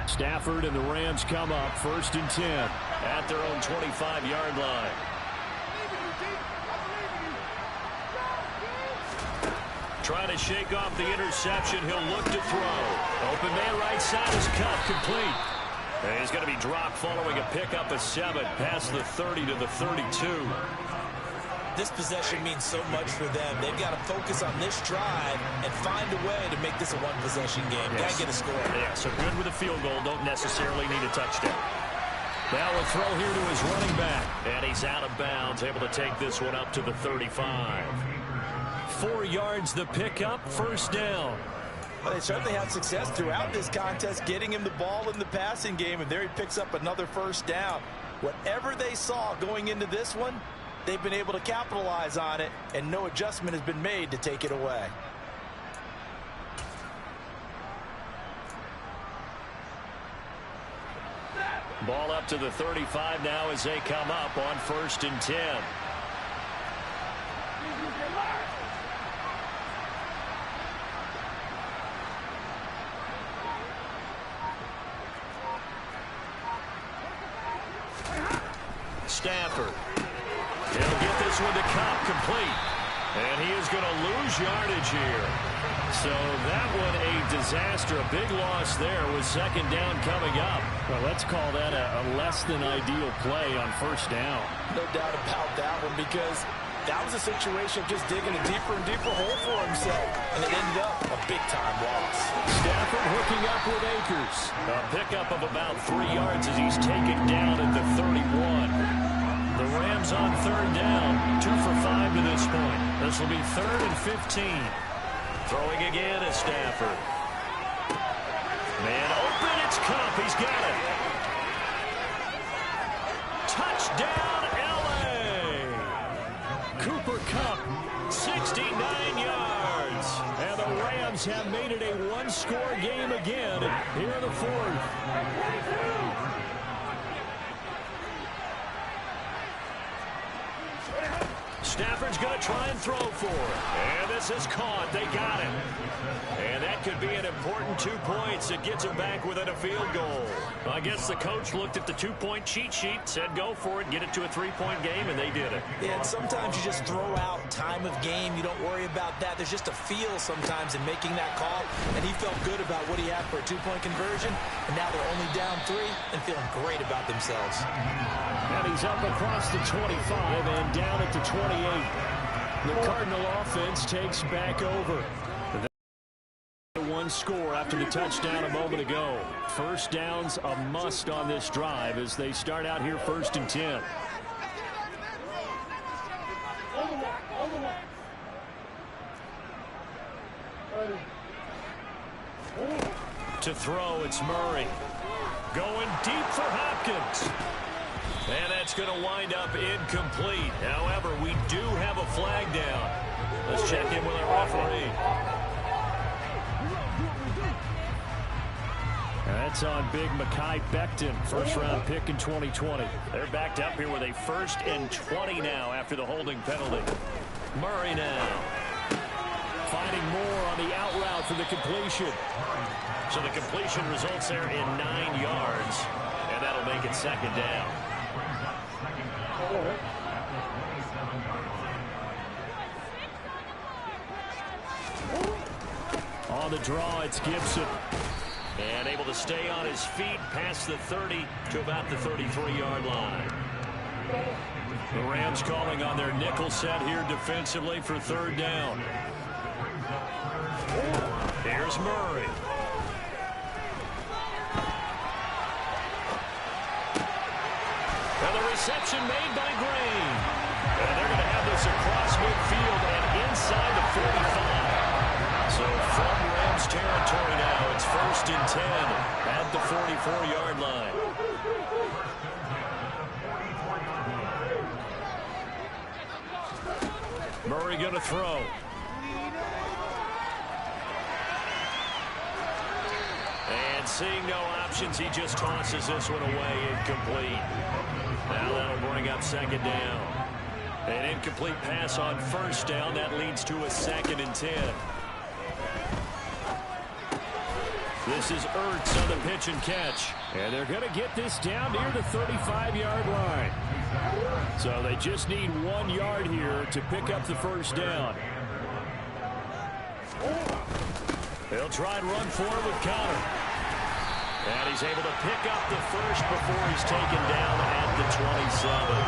Stafford and the Rams come up 1st and 10 at their own 25-yard line. Trying to shake off the interception. He'll look to throw. Open man right side is cut. Complete. And he's going to be dropped following a pickup of 7 past the 30 to the 32. This possession means so much for them. They've got to focus on this drive and find a way to make this a one-possession game. Yes. Got to get a score. Yeah, so good with a field goal. Don't necessarily need a touchdown. Now a throw here to his running back. And he's out of bounds, able to take this one up to the 35. 4 yards the pickup, 1st down. Well, they certainly had success throughout this contest, getting him the ball in the passing game, and there he picks up another 1st down. Whatever they saw going into this one, they've been able to capitalize on it, and no adjustment has been made to take it away. Ball up to the 35 now as they come up on 1st and 10. Stafford. He'll get this one to Cobb, complete. And he is going to lose yardage here. So that one a disaster. A big loss there with 2nd down coming up. Well, let's call that a less than ideal play on 1st down. No doubt about that one, because that was a situation of just digging a deeper and deeper hole for himself. And it ended up a big-time loss. Stafford hooking up with Akers. A pickup of about 3 yards as he's taken down at the 31. The Rams on 3rd down. 2 for 5 to this point. This will be 3rd and 15. Throwing again is Stafford. Man open, it's Kupp. He's got it. Touchdown, L.A. Cooper Kupp, 69 yards. and the Rams have made it a one-score game again here in the 4th. Stafford's going to try and throw for it. And this is caught. They got it. And that could be an important 2 points. It gets them back within a field goal. I guess the coach looked at the 2-point cheat sheet, said go for it, get it to a 3-point game, and they did it. Yeah, and sometimes you just throw out time of game. You don't worry about that. There's just a feel sometimes in making that call, and he felt good about what he had for a 2-point conversion, and now they're only down 3 and feeling great about themselves. And he's up across the 25 and down at the 28. The Cardinal offense takes back over. One score after the touchdown a moment ago. 1st down's a must on this drive as they start out here 1st and 10. To throw, it's Murray. Going deep for Hopkins. And that's going to wind up incomplete. However, we do have a flag down. Let's check in with our referee. That's on big Mekhi Becton, 1st-round pick in 2020. They're backed up here with a 1st and 20 now after the holding penalty. Murray now. Finding more on the out route for the completion. So the completion results there in 9 yards. And that'll make it 2nd down. On the draw, it's Gibson. And able to stay on his feet past the 30 to about the 33-yard line. The Rams calling on their nickel set here defensively for 3rd down. Here's Murray. And the reception made by Green. And they're going to have this across midfield and inside the 45. So from Rams territory now, it's 1st and 10 at the 44-yard line. Murray going to throw. And seeing no options, he just tosses this one away, incomplete. Now that'll bring up 2nd down. An incomplete pass on 1st down. That leads to a 2nd and 10. This is Ertz on the pitch and catch. And they're going to get this down near the 35-yard line. So they just need 1 yard here to pick up the first down. They'll try and run forward with Connor. And he's able to pick up the first before he's taken down at the 27.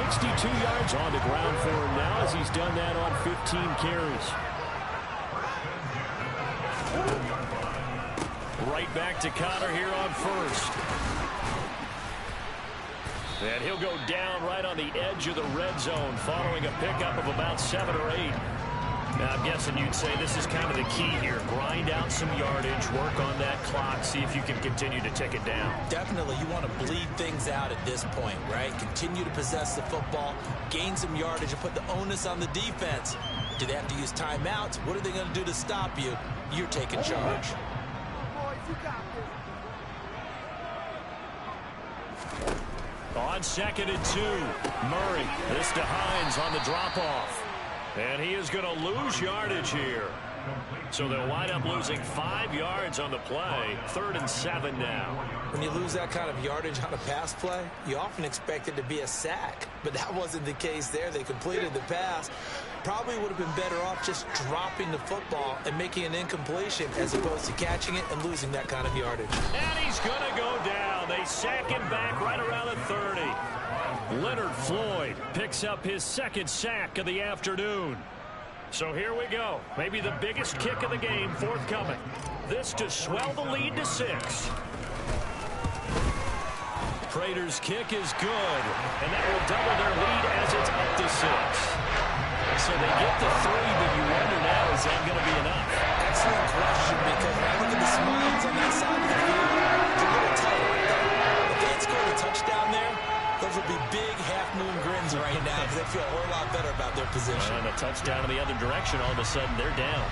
62 yards on the ground for him now as he's done that on 15 carries. Right back to Connor here on first. And he'll go down right on the edge of the red zone following a pickup of about 7 or 8. Now, I'm guessing you'd say this is kind of the key here. Grind out some yardage, work on that clock, see if you can continue to tick it down. Definitely, you want to bleed things out at this point, right? Continue to possess the football, gain some yardage, and put the onus on the defense. Do they have to use timeouts? What are they going to do to stop you? You're taking charge. On 2nd and 2, Murray. This to Hines on the drop-off. And he is going to lose yardage here. So they'll wind up losing 5 yards on the play. 3rd and 7 now. When you lose that kind of yardage on a pass play, you often expect it to be a sack. But that wasn't the case there. They completed the pass. Probably would have been better off just dropping the football and making an incompletion as opposed to catching it and losing that kind of yardage. And he's going to go down. They sack him back right around the 30. Leonard Floyd picks up his 2nd sack of the afternoon. So here we go. Maybe the biggest kick of the game forthcoming. This to swell the lead to 6. Prater's kick is good, and that will double their lead as it's up to 6. So they get the 3, but you wonder now, is that going to be enough? Excellent question, because when I look at the smiles on that side of the field, it's a little tight, aren't they? If they had scored a touchdown there, those would be big half-moon grins right now because they feel a whole lot better about their position. And a touchdown in the other direction, all of a sudden they're down.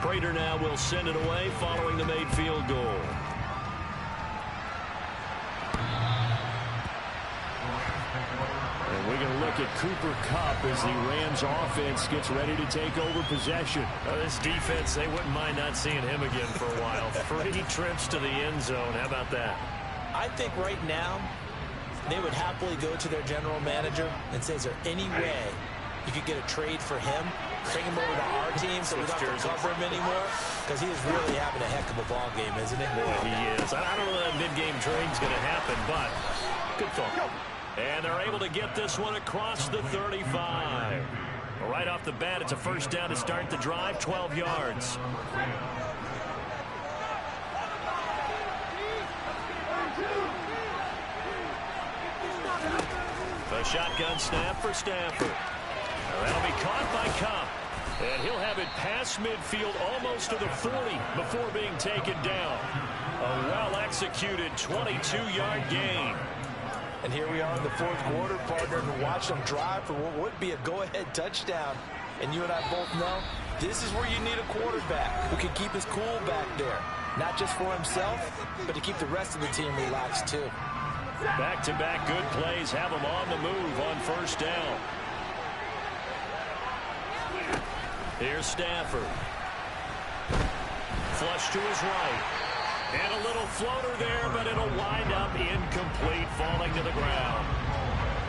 Prater now will send it away following the made field goal. And we're going to look at Cooper Kupp as the Rams offense gets ready to take over possession. This defense, they wouldn't mind not seeing him again for a while. 3 trips to the end zone. How about that? I think right now they would happily go to their general manager and say, is there any way you could get a trade for him? Bring him over to our team so we don't have to cover him anymore, because he is really having a heck of a ball game, isn't he? Boy, he is. I don't know that mid-game trade's going to happen, but good thought. And they're able to get this one across the 35. Right off the bat, it's a first down to start the drive, 12 yards. A shotgun snap for Stafford. That'll be caught by Kupp. And he'll have it past midfield almost to the 40 before being taken down. A well-executed 22-yard gain. And here we are in the 4th quarter, partner, and watch them drive for what would be a go-ahead touchdown. And you and I both know this is where you need a quarterback who can keep his cool back there. Not just for himself, but to keep the rest of the team relaxed too. Back-to-back good plays have them on the move on first down. Here's Stafford. Flush to his right. And a little floater there, but it'll wind up incomplete, falling to the ground.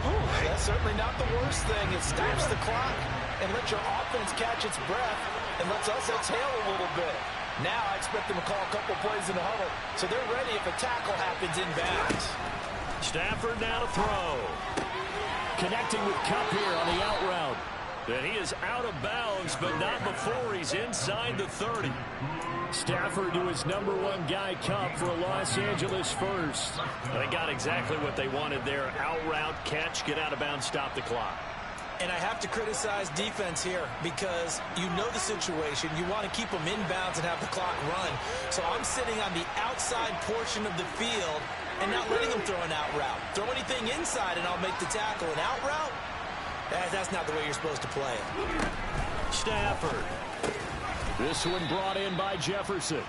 Ooh, that's certainly not the worst thing. It stops the clock and lets your offense catch its breath and lets us exhale a little bit. Now I expect them to call a couple plays in the huddle, so they're ready if a tackle happens inbounds. Stafford now to throw. Connecting with Kupp here on the out route. And he is out of bounds, but not before he's inside the 30. Stafford to his #1 guy, Kupp, for a Los Angeles first. They got exactly what they wanted there. Out route, catch, get out of bounds, stop the clock. And I have to criticize defense here because you know the situation. You want to keep them inbounds and have the clock run. So I'm sitting on the outside portion of the field, and not letting him throw an out route. Throw anything inside, and I'll make the tackle. An out route? That's not the way you're supposed to play it. Stafford. This one brought in by Jefferson.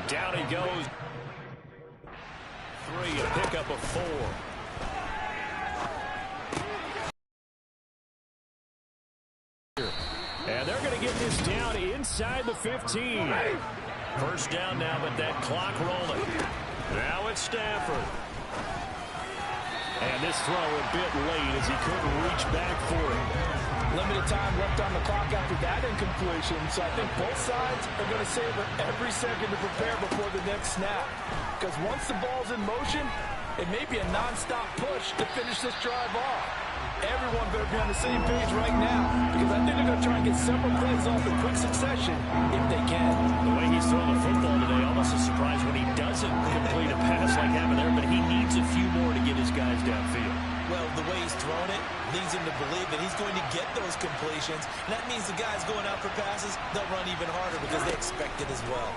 Down he goes. 3, a pickup of 4. And they're going to get this down inside the 15. First down now, but that clock rolling. Now it's Stafford. And this throw a bit late as he couldn't reach back for it. Limited time left on the clock after that incompletion, so I think both sides are going to savor every second to prepare before the next snap. Because once the ball's in motion, it may be a non-stop push to finish this drive off. Everyone better be on the same page right now, because I think they're going to try and get several plays off in quick succession if they can. The way he's throwing the football today, almost a surprise when he doesn't complete a pass like happened there, but he needs a few more to get his guys downfield. Well, the way he's thrown it leads him to believe that he's going to get those completions. And that means the guys going out for passes, they'll run even harder because they expect it as well.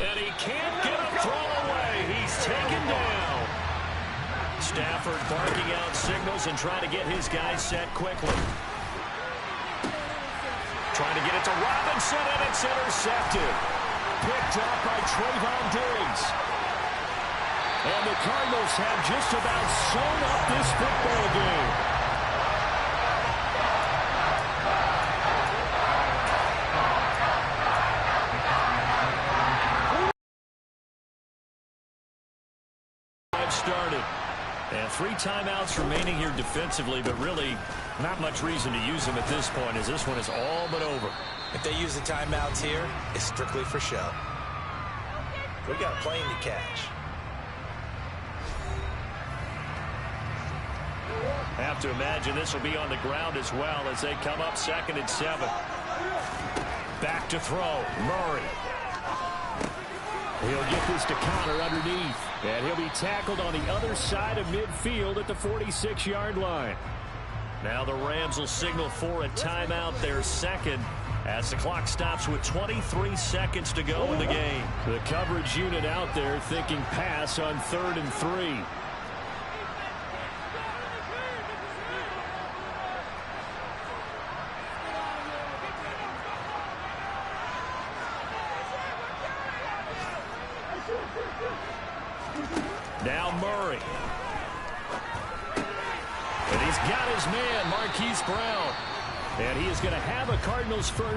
And he can't get a throw away. He's taken down. Stafford barking out signals and trying to get his guys set quickly. Trying to get it to Robinson, and it's intercepted. Picked up by Trayvon Diggs. And the Cardinals have just about sewn up this football game. Started. And 3 timeouts remaining here defensively, but really not much reason to use them at this point, as this one is all but over. If they use the timeouts here, it's strictly for show. We got a plane to catch. Have to imagine this will be on the ground as well as they come up 2nd and 7. Back to throw. Murray. He'll get this to counter underneath. And he'll be tackled on the other side of midfield at the 46-yard line. Now the Rams will signal for a timeout, their second, as the clock stops with 23 seconds to go in the game. The coverage unit out there thinking pass on 3rd and 3. Now Murray. And he's got his man, Marquise Brown. And he is going to have a Cardinals first.